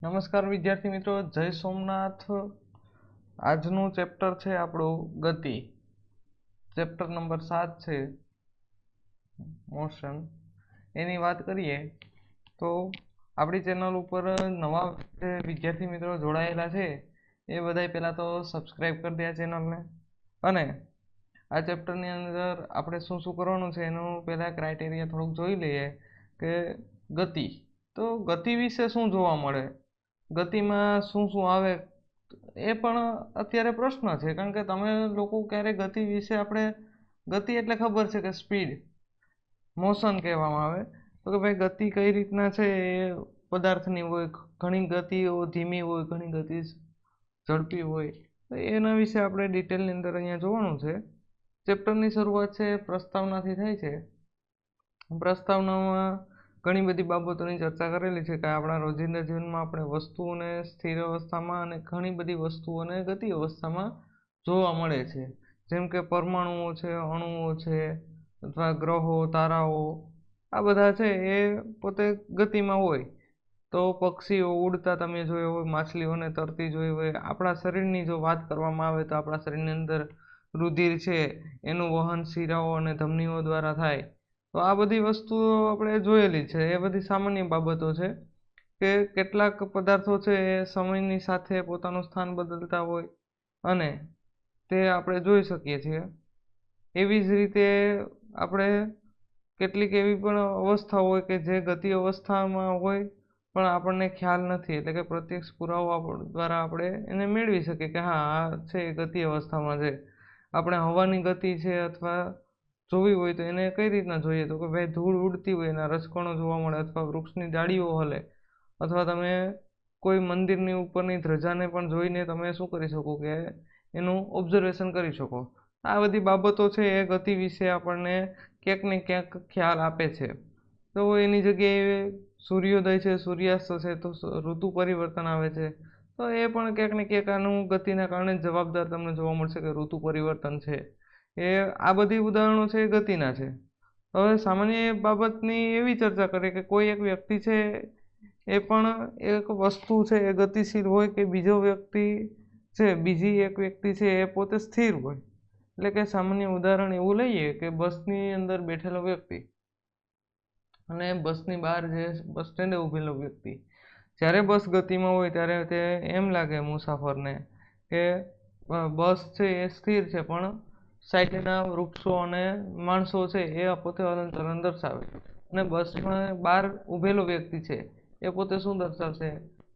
નમસ્કાર વિદ્યાર્થી મિત્રો, જય સોમનાથ. આજનું ચેપ્ટર છે આપણું ગતિ. ચેપ્ટર નંબર 7 છે મોશન. એની વાત કરીએ તો આપણી ચેનલ ઉપર નવા જે વિદ્યાર્થી મિત્રો જોડાયેલા છે એ બધાય પહેલાં તો સબસ્ક્રાઈબ કરી દે આ ચેનલને. અને આ ચેપ્ટરની અંદર આપણે શું શું કરવાનું છે એનું પહેલાં ક્રાઇટેરિયા થોડુંક જોઈ લઈએ કે ગતિ. તો ગતિ વિશે શું જોવા મળે, ગતિમાં શું શું આવે એ પણ અત્યારે પ્રશ્ન છે. કારણ કે તમે લોકો ક્યારે ગતિ વિશે, આપણે ગતિ એટલે ખબર છે કે સ્પીડ, મોશન કહેવામાં આવે. તો કે ભાઈ ગતિ કઈ રીતના છે એ પદાર્થની હોય. ઘણી ગતિઓ ધીમી હોય, ઘણી ગતિ ઝડપી હોય. તો એના વિશે આપણે ડિટેલની અંદર અહીંયા જોવાનું છે. ચેપ્ટરની શરૂઆત છે પ્રસ્તાવનાથી થાય છે. પ્રસ્તાવનામાં ઘણી બધી બાબતોની ચર્ચા કરેલી છે કે આપણા રોજિંદા જીવનમાં આપણે વસ્તુઓને સ્થિર અવસ્થામાં અને ઘણી બધી વસ્તુઓને ગતિ અવસ્થામાં જોવા મળે છે. જેમ કે પરમાણુઓ છે, અણુઓ છે, અથવા ગ્રહો, તારાઓ, આ બધા છે એ પોતે ગતિમાં હોય. તો પક્ષીઓ ઉડતા તમે જોયો હોય, માછલીઓને તરતી જોઈ હોય. આપણા શરીરની જો વાત કરવામાં આવે તો આપણા શરીરની અંદર રુધિર છે એનું વહન શિરાઓ અને ધમનીઓ દ્વારા થાય. તો આ બધી વસ્તુઓ આપણે જોયેલી છે. એ બધી સામાન્ય બાબતો છે કે કેટલાક પદાર્થો છે એ સમયની સાથે પોતાનું સ્થાન બદલતા હોય અને તે આપણે જોઈ શકીએ છીએ. એવી જ રીતે આપણે કેટલીક એવી પણ અવસ્થા હોય કે જે ગતિ અવસ્થામાં હોય પણ આપણને ખ્યાલ નથી, એટલે કે પ્રત્યક્ષ પુરાવા દ્વારા આપણે એને મેળવી શકીએ કે હા આ છે ગતિ અવસ્થામાં છે. આપણે હવાની ગતિ છે અથવા જોવી હોય તો એને કઈ રીતના જોઈએ, તો કે ભાઈ ધૂળ ઉડતી હોય, એના રજકણો જોવા મળે, અથવા વૃક્ષની ડાળીઓ હલે, અથવા તમે કોઈ મંદિરની ઉપરની ધ્વજાને પણ જોઈને તમે શું કરી શકો કે એનું ઓબ્ઝર્વેશન કરી શકો. આ બધી બાબતો છે એ ગતિ વિશે આપણને ક્યાંક ને ક્યાંક ખ્યાલ આપે છે. તો એની જગ્યાએ સૂર્યોદય છે, સૂર્યાસ્ત છે, તો ઋતુ પરિવર્તન આવે છે. તો એ પણ ક્યાંક ને ક્યાંક આનું ગતિના કારણે જવાબદાર તમને જોવા મળશે કે ઋતુ પરિવર્તન છે એ. આ બધી ઉદાહરણો છે એ ગતિના છે. હવે સામાન્ય બાબતની એવી ચર્ચા કરીએ કે કોઈ એક વ્યક્તિ છે એ પણ એક વસ્તુ છે એ ગતિશીલ હોય કે બીજો વ્યક્તિ છે, બીજી એક વ્યક્તિ છે એ પોતે સ્થિર હોય. એટલે કે સામાન્ય ઉદાહરણ એવું લઈએ કે બસની અંદર બેઠેલો વ્યક્તિ અને બસની બહાર જે બસ સ્ટેન્ડે ઊભેલો વ્યક્તિ. જ્યારે બસ ગતિમાં હોય ત્યારે તે એમ લાગે મુસાફરને કે બસ છે એ સ્થિર છે, પણ સાઈડના વૃક્ષો અને માણસો છે એ પોતે હલનચલન દર્શાવે. અને બસમાં બહાર ઊભેલો વ્યક્તિ છે એ પોતે શું દર્શાવશે,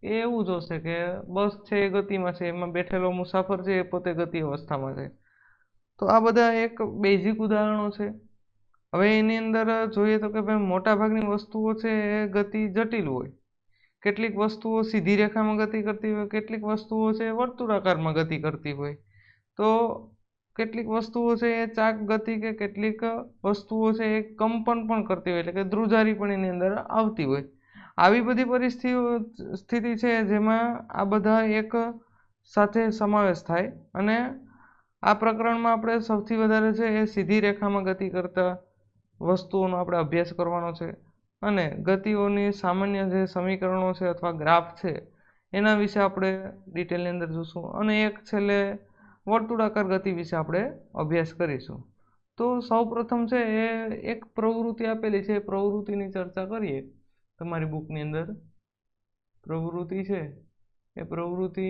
એ એવું જોશે કે બસ છે એ ગતિમાં છે, એમાં બેઠેલો મુસાફર છે એ પોતે ગતિ અવસ્થામાં છે. તો આ બધા એક બેઝિક ઉદાહરણો છે. હવે એની અંદર જોઈએ તો કે ભાઈ મોટાભાગની વસ્તુઓ છે એ ગતિ જટિલ હોય. કેટલીક વસ્તુઓ સીધી રેખામાં ગતિ કરતી હોય, કેટલીક વસ્તુઓ છે એ વર્તુળાકારમાં ગતિ કરતી હોય. તો કેટલીક વસ્તુઓ છે એ ચાક ગતિ કે કેટલીક વસ્તુઓ છે એ કંપન પણ કરતી હોય, એટલે કે ધ્રુજારી પણ એની અંદર આવતી હોય. આવી બધી સ્થિતિ છે જેમાં આ બધા એક સાથે સમાવેશ થાય. અને આ પ્રકરણમાં આપણે સૌથી વધારે છે એ સીધી રેખામાં ગતિ કરતા વસ્તુઓનો આપણે અભ્યાસ કરવાનો છે. અને ગતિઓની સામાન્ય જે સમીકરણો છે અથવા ગ્રાફ છે એના વિશે આપણે ડિટેલની અંદર જોઈશું. અને એક છેલ્લે વર્તુળાકાર ગતિ વિશે આપણે અભ્યાસ કરીશું. તો સૌ પ્રથમ છે એ એક પ્રવૃત્તિ આપેલી છે, એ પ્રવૃત્તિની ચર્ચા કરીએ. તમારી બુકની અંદર પ્રવૃત્તિ છે એ પ્રવૃત્તિ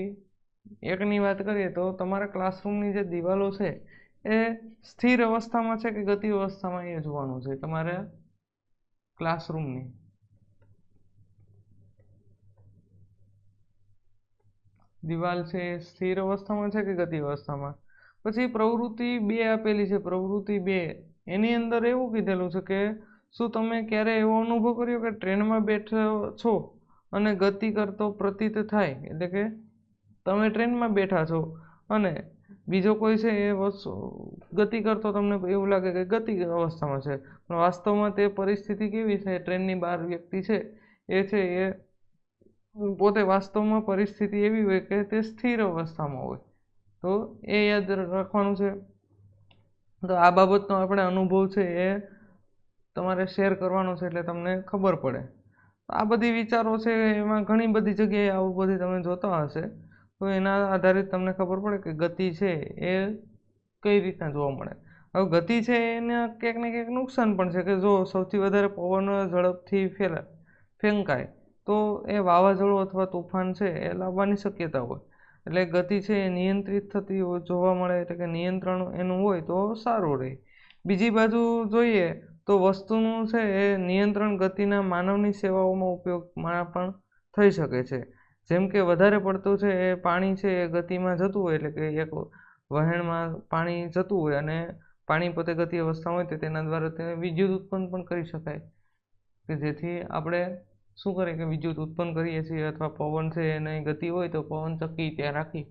એકની વાત કરીએ તો તમારા ક્લાસરૂમની જે દિવાલો છે એ સ્થિર અવસ્થામાં છે કે ગતિ અવસ્થામાં એ જોવાનું છે. તમારે ક્લાસરૂમની દિવાલ છે એ સ્થિર અવસ્થામાં છે કે ગતિ અવસ્થામાં. પછી પ્રવૃત્તિ 2 આપેલી છે. પ્રવૃત્તિ 2 એની અંદર એવું કીધેલું છે કે શું તમે ક્યારે એવો અનુભવ કર્યો કે ટ્રેનમાં બેઠો છો અને ગતિ કરતો પ્રતીત થાય, એટલે કે તમે ટ્રેનમાં બેઠા છો અને બીજો કોઈ છે એ ગતિ કરતો તમને એવું લાગે કે ગતિ અવસ્થામાં છે, પણ વાસ્તવમાં તે પરિસ્થિતિ કેવી છે, ટ્રેનની બહાર વ્યક્તિ છે એ પોતે વાસ્તવમાં પરિસ્થિતિ એવી હોય કે તે સ્થિર અવસ્થામાં હોય. તો એ યાદ રાખવાનું છે. તો આ બાબતનો આપણે અનુભવ છે એ તમારે શેર કરવાનો છે એટલે તમને ખબર પડે. આ બધી વિચારો છે એમાં ઘણી બધી જગ્યાએ આવું બધી તમે જોતા હશે, તો એના આધારિત તમને ખબર પડે કે ગતિ છે એ કઈ રીતના જોવા મળે. હવે ગતિ છે એના ક્યાંક ને ક્યાંક નુકસાન પણ છે કે જો સૌથી વધારે પવન ઝડપથી ફેંકાય તો એ વાવાઝોડું અથવા તોફાન છે એ લાવવાની શક્યતા હોય. એટલે ગતિ છે એ નિયંત્રિત થતી જોવા મળે, એટલે કે નિયંત્રણ એનું હોય તો સારું રહે. બીજી બાજુ જોઈએ તો વસ્તુનું છે એ નિયંત્રણ ગતિના માનવની સેવાઓમાં ઉપયોગમાં પણ થઈ શકે છે. જેમ કે વધારે પડતું છે એ પાણી છે એ ગતિમાં જતું હોય, એટલે કે એક વહેણમાં પાણી જતું હોય અને પાણી પોતે ગતિ અવસ્થા હોય તો તેના દ્વારા તેને વિદ્યુત ઉત્પન્ન પણ કરી શકાય, કે જેથી આપણે શું કરીએ કે વિદ્યુત ઉત્પન્ન કરીએ છીએ. અથવા પવન છે એની ગતિ હોય તો પવન ચક્કી ત્યાં રાખી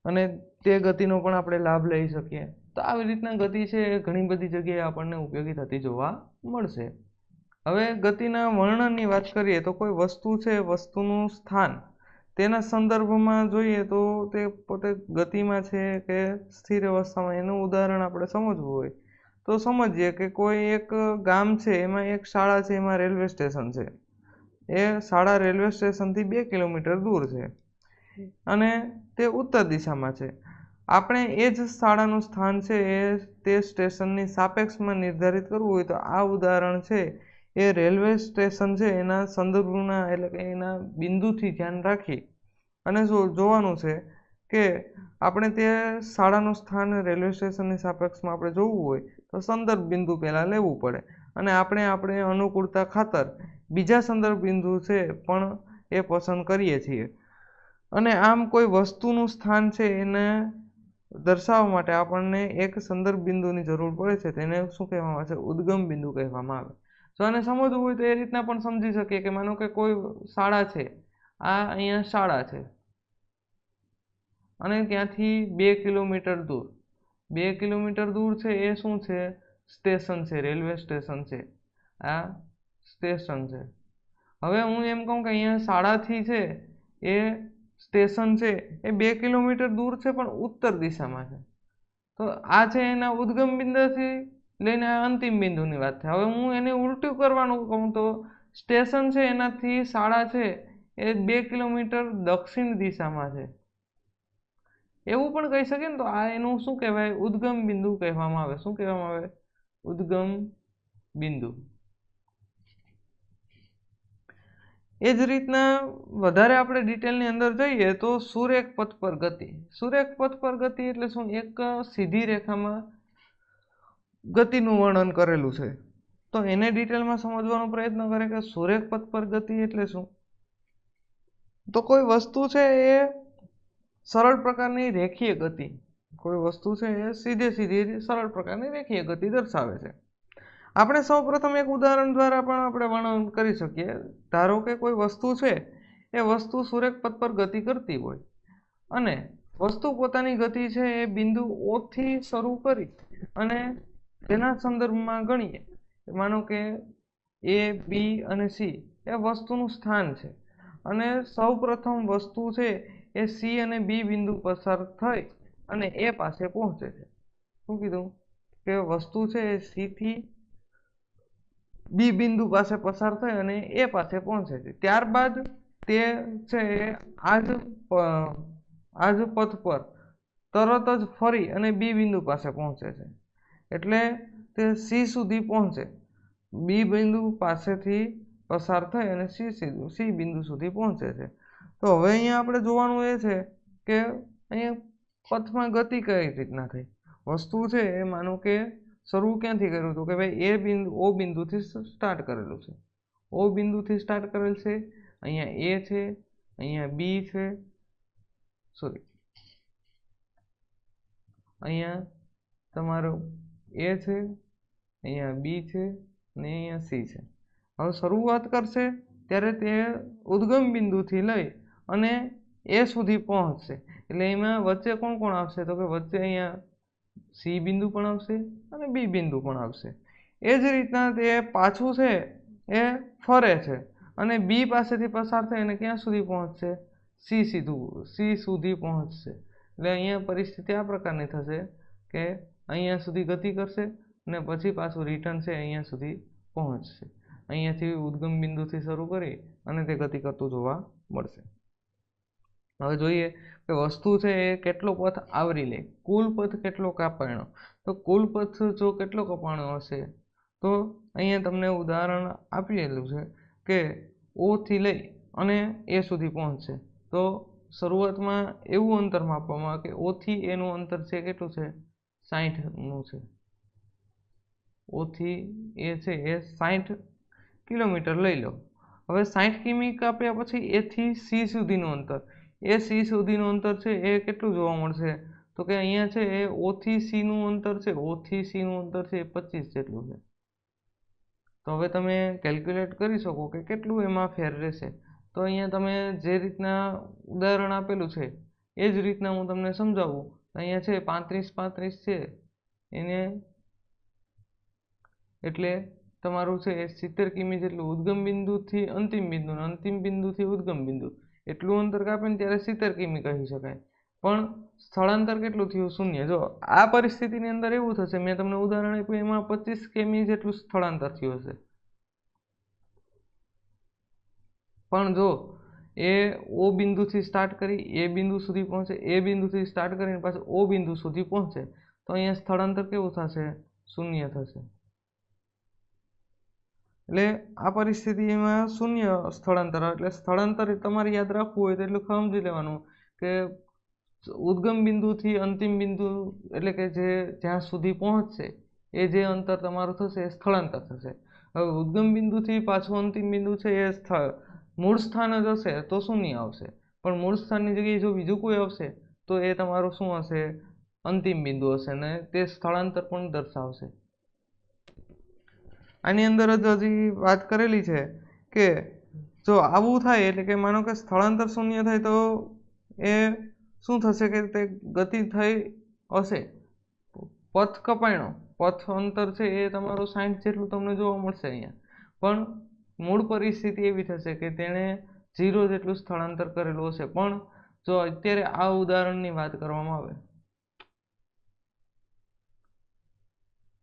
અને તે ગતિનો પણ આપણે લાભ લઈ શકીએ. તો આવી રીતના ગતિ છે એ ઘણી બધી જગ્યાએ આપણને ઉપયોગી થતી જોવા મળશે. હવે ગતિના વર્ણનની વાત કરીએ તો કોઈ વસ્તુ છે, વસ્તુનું સ્થાન તેના સંદર્ભમાં જોઈએ તો તે પોતે ગતિમાં છે કે સ્થિર અવસ્થામાં, એનું ઉદાહરણ આપણે સમજવું હોય તો સમજીએ કે કોઈ એક ગામ છે, એમાં એક શાળા છે, એમાં રેલવે સ્ટેશન છે. એ શાળા રેલવે સ્ટેશનથી 2 કિલોમીટર દૂર છે અને તે ઉત્તર દિશામાં છે. આપણે એ જ શાળાનું સ્થાન છે એ તે સ્ટેશનની સાપેક્ષમાં નિર્ધારિત કરવું હોય તો આ ઉદાહરણ છે એ રેલવે સ્ટેશન છે એના સંદર્ભના, એટલે કે એના બિંદુથી ધ્યાન રાખી અને જોવાનું છે કે આપણે તે શાળાનું સ્થાન રેલવે સ્ટેશનની સાપેક્ષમાં આપણે જોવું હોય તો સંદર્ભ બિંદુ પહેલાં લેવું પડે અને આપણે અનુકૂળતા ખાતર બીજા સંદર્ભ બિંદુ છે પણ એ પસંદ કરીએ છીએ. અને આમ કોઈ વસ્તુનું સ્થાન છે એને દર્શાવવા માટે આપણને એક સંદર્ભ બિંદુની જરૂર પડે છે. તેને શું કહેવામાં આવે છે? ઉદ્ગમ બિંદુ કહેવામાં આવે. જો આને સમજવું હોય તો એ રીતના પણ સમજી શકીએ કે માનો કે કોઈ શાળા છે, આ અહીંયા શાળા છે અને ત્યાંથી 2 કિલોમીટર દૂર 2 કિલોમીટર દૂર છે એ શું છે? સ્ટેશન છે, રેલવે સ્ટેશન છે. આ સ્ટેશન છે. હવે હું એમ કહું કે અહીંયા શાળાથી છે એ સ્ટેશન છે એ 2 કિલોમીટર દૂર છે પણ ઉત્તર દિશામાં છે. તો આ છે એના ઉદ્ગમ બિંદુથી લઈને અંતિમ બિંદુની વાત થાય. હવે હું એને ઉલટું કરવાનું કહું તો સ્ટેશન છે એનાથી શાળા છે એ 2 કિલોમીટર દક્ષિણ દિશામાં છે, એવું પણ કહી શકીએ ને. તો આ એનું શું કહેવાય? ઉદ્ગમ બિંદુ કહેવામાં આવે. શું કહેવામાં આવે? ઉદ્ગમ બિંદુ. એ જ રીતના વધારે આપણે ડિટેલની અંદર જઈએ તો સુરેખ પથ પર ગતિ. સુરેખ પથ પર ગતિ એટલે શું? એક સીધી રેખામાં ગતિનું વર્ણન કરેલું છે. તો એને ડિટેલમાં સમજવાનો પ્રયત્ન કરે કે સુરેખ પથ પર ગતિ એટલે શું? તો કોઈ વસ્તુ છે એ સરળ પ્રકારની રેખીય ગતિ, કોઈ વસ્તુ છે એ સીધી સરળ પ્રકારની રેખીય ગતિ દર્શાવે છે. આપણે સૌપ્રથમ એક ઉદાહરણ દ્વારા પણ આપણે વર્ણન કરી શકીએ. ધારો કે કોઈ વસ્તુ છે એ વસ્તુ સુરેખ પથ પર ગતિ કરતી હોય અને વસ્તુ પોતાની ગતિ છે એ બિંદુ O થી શરૂ કરી અને તેના સંદર્ભમાં ગણીએ. માનો કે A, B અને C એ વસ્તુનું સ્થાન છે અને સૌપ્રથમ વસ્તુ છે એ C અને B બિંદુ પસાર થઈ અને A પાસે પહોંચે છે. શું કીધું? કે વસ્તુ છે એ C થી B બિંદુ પાસે પસાર થઈ અને A પાસે પહોંચે છે. ત્યારબાદ તે છે આ જ પથ પર તરત જ ફરી અને B બિંદુ પાસે પહોંચે છે. એટલે તે C સુધી પહોંચે, B બિંદુ પાસેથી પસાર થઈ અને C બિંદુ સુધી પહોંચે છે. તો હવે અહીંયા આપણે જોવાનું એ છે કે અહીંયા પથમાં ગતિ કઈ રીતના થઈ. વસ્તુ છે એ માનો કે શરૂ ક્યાંથી કર્યું હતું કે ભાઈ O બિંદુથી સ્ટાર્ટ કરેલું છે. O બિંદુથી સ્ટાર્ટ કરેલ છે. અહીંયા A છે, અહીંયા B છે, અહીંયા તમારો A છે, અહીંયા B છે અને અહીંયા C છે. હવે શરૂઆત કરશે ત્યારે તે ઉદ્ગમ બિંદુથી લઈ અને A સુધી પહોંચશે. એટલે એમાં વચ્ચે કોણ કોણ આવશે? તો કે વચ્ચે અહીંયા C બિંદુ પણ આવશે અને B બિંદુ પણ આવશે. એ જ રીતના તે પાછું છે એ ફરે છે અને B પાસેથી પસાર થઈ અને ક્યાં સુધી પહોંચશે? C સુધી પહોંચશે. એટલે અહીંયા પરિસ્થિતિ આ પ્રકારની થશે કે અહીંયા સુધી ગતિ કરશે અને પછી પાછું રિટર્ન છે અહીંયા સુધી પહોંચશે. અહીંયાથી ઉદ્ગમ બિંદુથી શરૂ કરી અને તે ગતિ કરતું જોવા મળશે. હવે જોઈએ કે વસ્તુ છે એ કેટલો પથ આવરી લે, કુલ પથ કેટલો કાપાણો. તો કુલ પથ જો કેટલો કપાણો હશે તો અહીંયા તમને ઉદાહરણ આપેલું છે કે O થી લઈ અને A સુધી પહોંચશે. તો શરૂઆતમાં એવું અંતર માપવામાં આવે કે O થી A નું અંતર છે કેટલું છે 60નું છે. O થી A છે એ 60 કિલોમીટર લઈ લો. હવે 60 કિમી કાપ્યા પછી A થી C સુધીનું અંતર, એ C સુધીનું અંતર છે એ કેટલું જોવા મળશે તો કે અહીંયા છે એ O થી C નું અંતર છે, O થી C નું અંતર છે એ 25 જેટલું છે. તો હવે તમે કેલ્ક્યુલેટ કરી શકો કે કેટલું એમાં ફેર રહેશે. તો અહીંયા તમે જે રીતના ઉદાહરણ આપેલું છે એ જ રીતના હું તમને સમજાવું. અહીંયા છે 35 છે એને એટલે તમારું છે એ 70 કિમી જેટલું ઉદ્ગમ બિંદુથી અંતિમ બિંદુ અને અંતિમ બિંદુથી ઉદ્ગમ બિંદુ એટલું અંતર કાપે ને ત્યારે 70 કિમી કહી શકાય. પણ સ્થળાંતર કેટલું થયું 0. જો આ પરિસ્થિતિની અંદર એવું થશે, મેં તમને ઉદાહરણ આપ્યું એમાં 25 કિમી જેટલું સ્થળાંતર થયું હશે. પણ જો એ O બિંદુથી સ્ટાર્ટ કરી A બિંદુ સુધી પહોંચે, A બિંદુથી સ્ટાર્ટ કરીને પાછું O બિંદુ સુધી પહોંચે તો અહીંયા સ્થળાંતર કેવું થશે 0 થશે. એટલે આ પરિસ્થિતિમાં 0 સ્થળાંતર, એટલે સ્થળાંતર તમારે યાદ રાખવું હોય તો એટલું સમજી લેવાનું કે ઉદ્ગમ બિંદુથી અંતિમ બિંદુ એટલે કે જે જ્યાં સુધી પહોંચશે એ જે અંતર તમારું થશે એ સ્થળાંતર થશે. હવે ઉદ્ગમ બિંદુથી પાછું અંતિમ બિંદુ છે એ મૂળ સ્થાન જ હશે તો 0 આવશે, પણ મૂળ સ્થાનની જગ્યાએ જો બીજું કોઈ આવશે તો એ તમારું શું હશે અંતિમ બિંદુ હશે ને તે સ્થળાંતર પણ દર્શાવશે. આની અંદર જ હજી વાત કરેલી છે કે જો આવું થાય એટલે કે માનો કે સ્થળાંતર 0 થાય તો એ શું થશે કે તે ગતિ થઈ હશે, પથ કપાયણો, પથ અંતર છે એ તમારું 60 જેટલું તમને જોવા મળશે અહીંયા. પણ મૂળ પરિસ્થિતિ એવી થશે કે તેણે 0 જેટલું સ્થળાંતર કરેલું હશે. પણ જો અત્યારે આ ઉદાહરણની વાત કરવામાં આવે,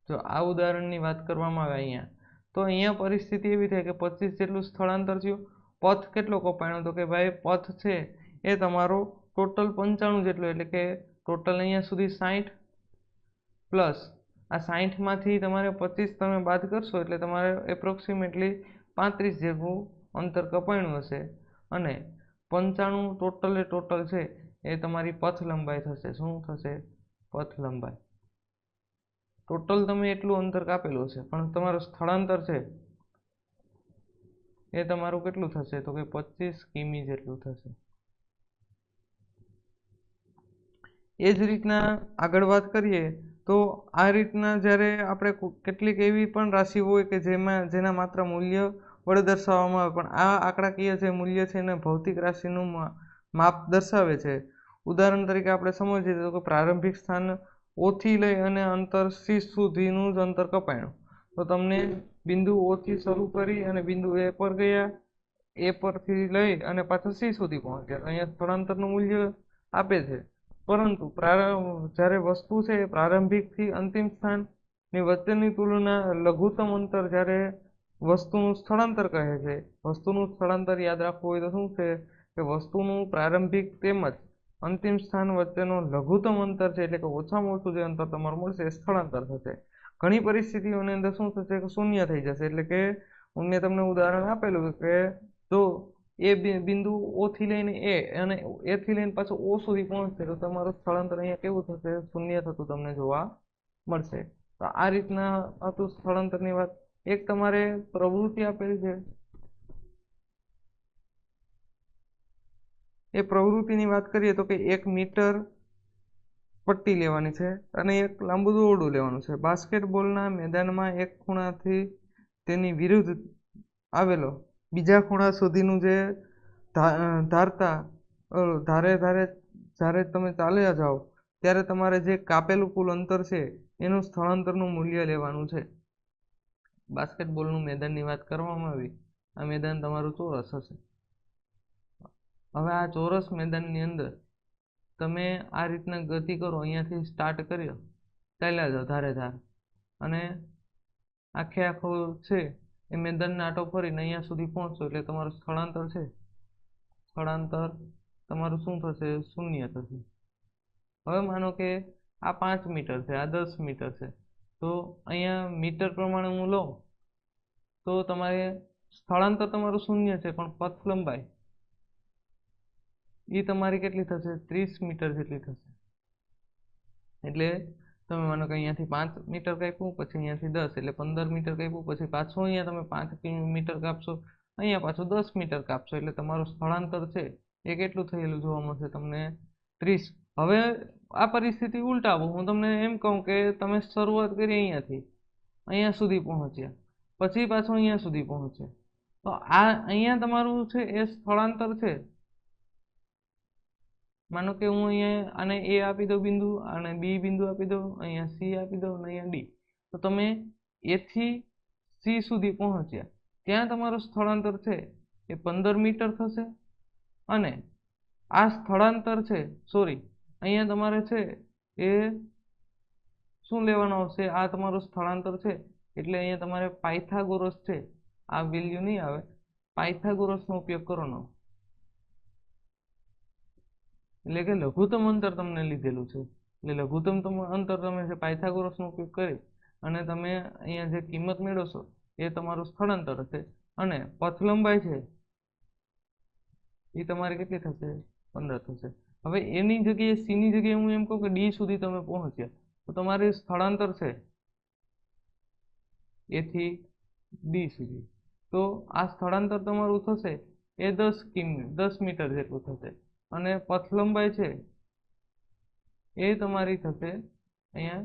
જો આ ઉદાહરણની વાત કરવામાં આવે અહીંયા તો અહીંયા પરિસ્થિતિ એવી થાય કે 25 જેટલું સ્થળાંતર થયું. પથ કેટલો કપાણો તો કે ભાઈ પથ છે એ તમારો ટોટલ 95 જેટલો, એટલે કે ટોટલ અહીંયા સુધી 60 પ્લસ આ 60માંથી તમારે 25 તમે બાદ કરશો એટલે તમારે એપ્રોક્સિમેટલી 35 જેટલું અંતર કપાણું હશે અને 95 ટોટલ છે એ તમારી પથ લંબાઈ થશે. શું થશે? પથ લંબાઈ. ટોટલ તમે એટલું અંતર કાપેલું છે પણ તમારું સ્થળાંતર છે એ તમારું કેટલું થશે તો કે 25 કિમી જેટલું થશે. એ જ રીતના આગળ વાત કરીએ તો આ રીતના જ્યારે આપણે કેટલીક એવી પણ રાશિ હોય કે જેના માત્ર મૂલ્ય વડે દર્શાવવામાં આવે, પણ આ આંકડાકીય જે મૂલ્ય છે એને ભૌતિક રાશિનું માપ દર્શાવે છે. ઉદાહરણ તરીકે આપણે સમજીએ તો કે પ્રારંભિક સ્થાન O થી લઈ અને અંતર C સુધીનું જ અંતર કપાયું તો તમને બિંદુ O થી શરૂ કરી અને બિંદુ A પર ગયા, A પરથી લઈ અને પાછા C સુધી પહોંચ્યા. અહીંયા સ્થળાંતરનું મૂલ્ય આપે છે, પરંતુ જ્યારે વસ્તુ છે પ્રારંભિકથી અંતિમ સ્થાનની વચ્ચેની તુલના લઘુત્તમ અંતર જ્યારે વસ્તુનું સ્થળાંતર કહે છે. વસ્તુનું સ્થળાંતર યાદ રાખવું હોય તો શું છે કે વસ્તુનું પ્રારંભિક તેમજ અંતિમ સ્થાન વચ્ચેનો લઘુત્તમ અંતર છે, એટલે કે ઓછામાં ઓછું જે અંતર તમારું મળશે એ સ્થળાંતર થશે. ઘણી પરિસ્થિતિઓની અંદર શું થશે કે 0 થઈ જશે, એટલે કે મેં તમને ઉદાહરણ આપેલું કે જો એ બિંદુ O થી લઈને A અને A થી લઈને પાછું O સુધી પહોંચશે તો તમારું સ્થળાંતર અહીંયા કેવું થશે 0 થતું તમને જોવા મળશે. તો આ રીતના હતું સ્થળાંતરની વાત. એક તમારે પ્રવૃત્તિ આપેલી છે, એ પ્રવૃત્તિની વાત કરીએ તો કે 1 મીટર પટ્ટી લેવાની છે અને એક લાંબુ દોરડું લેવાનું છે. બાસ્કેટબોલના મેદાનમાં એક ખૂણાથી તેની વિરુદ્ધ આવેલો બીજા ખૂણા સુધીનું જે જ્યારે તમે ચાલ્યા જાઓ ત્યારે તમારે જે કાપેલું કુલ અંતર છે એનું સ્થળાંતરનું મૂલ્ય લેવાનું છે. બાસ્કેટબોલનું મેદાનની વાત કરવામાં આવી, આ મેદાન તમારું ચોરસ હશે. હવે આ ચોરસ મેદાનની અંદર તમે આ રીતના ગતિ કરો, અહીંયાથી સ્ટાર્ટ કર્યો, ચાલ્યા જાઓ ધારે ધાર અને આખે આખું છે એ મેદાનને આંટો ફરીને અહીંયા સુધી પહોંચશો એટલે તમારું સ્થળાંતર છે, સ્થળાંતર તમારું શું થશે? શૂન્ય થશે. હવે માનો કે આ 5 મીટર છે, આ 10 મીટર છે, તો અહીંયા મીટર પ્રમાણે હું લઉં તો તમારે સ્થળાંતર તમારું શૂન્ય છે, પણ પથ લંબાઈ એ તમારી કેટલી થશે? 30 મીટર જેટલી થશે. એટલે તમે માનો કે અહીંયાથી 5 મીટર કાપ્યું, પછી અહીંયાથી 10 એટલે 15 મીટર કાપ્યું, પછી પાછું અહીંયા તમે 5 મીટર કાપશો, અહીંયા પાછું 10 મીટર કાપશો, એટલે તમારું સ્થળાંતર છે એ કેટલું થયેલું જોવા મળશે તમને? 30. હવે આ પરિસ્થિતિ ઉલટાવો, હું તમને એમ કહું કે તમે શરૂઆત કરી અહીંયાથી અહીંયા સુધી પહોંચ્યા, પછી પાછું અહીંયા સુધી પહોંચ્યા, તો આ અહીંયા તમારું છે એ સ્થળાંતર છે. માનો કે હું અહીંયા આને એ આપી દઉં બિંદુ, આને બી બિંદુ આપી દઉં, અહીંયા સી આપી દઉં અને અહીંયા ડી, તો તમે એ થી સી સુધી પહોંચ્યા, ત્યાં તમારું સ્થળાંતર છે એ 15 મીટર થશે. અને આ સ્થળાંતર છે, સોરી, અહીંયા તમારે છે એ શું લેવાનું આવશે? આ તમારું સ્થળાંતર છે એટલે અહીંયા તમારે પાયથાગોરસ છે, આ વેલ્યુ નહીં આવે, પાયથાગોરસનો ઉપયોગ કરવાનો. એટલે કે લઘુત્તમ અંતર તમને લીધેલું છે, એટલે લઘુત્તમ અંતર તમે છે પાયથાગોરસનો ઉપયોગ કરી અને તમે અહીંયા જે કિંમત મેળવશો એ તમારું સ્થળાંતર હશે. અને પથ લંબાઈ છે એ તમારી કેટલી થશે? 15 થશે. હવે એની જગ્યાએ સીની જગ્યાએ હું એમ કહું કે ડી સુધી તમે પહોંચ્યા, તો તમારે સ્થળાંતર છે એ થી ડી સુધી, તો આ સ્થળાંતર તમારું થશે એ 10 મીટર જેટલું થશે. અને પથ લંબાઈ છે એ તમારી થશે અહીંયા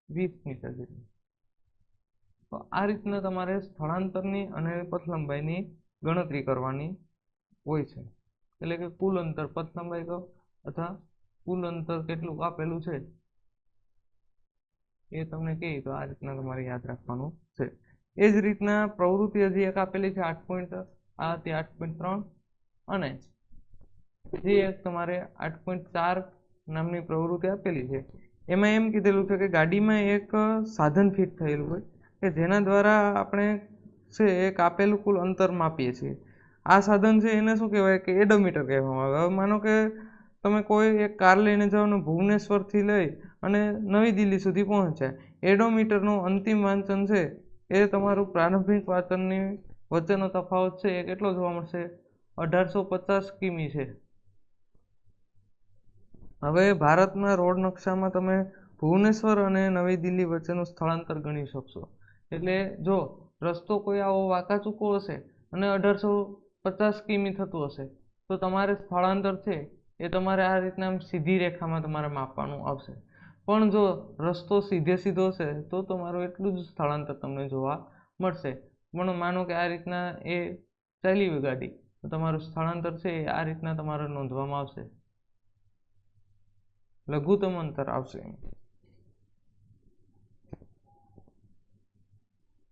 20 મીટર જેટલી. તો આ રીતના તમારે સ્થળાંતરની અને પથ લંબાઈની ગણતરી કરવાની હોય છે. એટલે કે કુલ અંતર, પથ લંબાઈ કહો અથવા કુલ અંતર કેટલું આપેલું છે એ તમને કહે તો આ રીતના તમારે યાદ રાખવાનું છે. એ જ રીતના પ્રવૃત્તિ હજી એક આપેલી છે 8.3 અને જે એક તમારે 8.4 નામની પ્રવૃત્તિ આપેલી છે. એમાં એમ કીધેલું છે કે ગાડીમાં એક સાધન ફિટ થયેલું હોય કે જેના દ્વારા આપણે છે એક આપેલું કુલ અંતર માપીએ છીએ. આ સાધન છે એને શું કહેવાય કે એડોમીટર કહેવામાં આવે. હવે માનો કે તમે કોઈ એક કાર લઈને જાઓ ને ભુવનેશ્વરથી લઈ અને નવી દિલ્હી સુધી પહોંચ્યા, એડોમીટરનું અંતિમ વાંચન છે એ તમારું પ્રારંભિક વાંચનની વચ્ચેનો તફાવત છે એ કેટલો જોવા મળશે? 1850 કિમી છે. હવે ભારતના રોડ નકશામાં તમે ભુવનેશ્વર અને નવી દિલ્હી વચ્ચેનું સ્થળાંતર ગણી શકશો. એટલે જો રસ્તો કોઈ આવો વાંકાચૂકો હશે અને 1850 કિમી થતું હશે તો તમારે સ્થળાંતર છે એ તમારે આ રીતના સીધી રેખામાં તમારે માપવાનું આવશે. પણ જો રસ્તો સીધો હશે તો તમારું એટલું જ સ્થળાંતર તમને જોવા મળશે. પણ માનો કે આ રીતના એ ચાલી હોય ગાડી, તો તમારું સ્થળાંતર છે એ આ રીતના તમારે નોંધવામાં આવશે, લઘુત્તમ અંતર આવશે.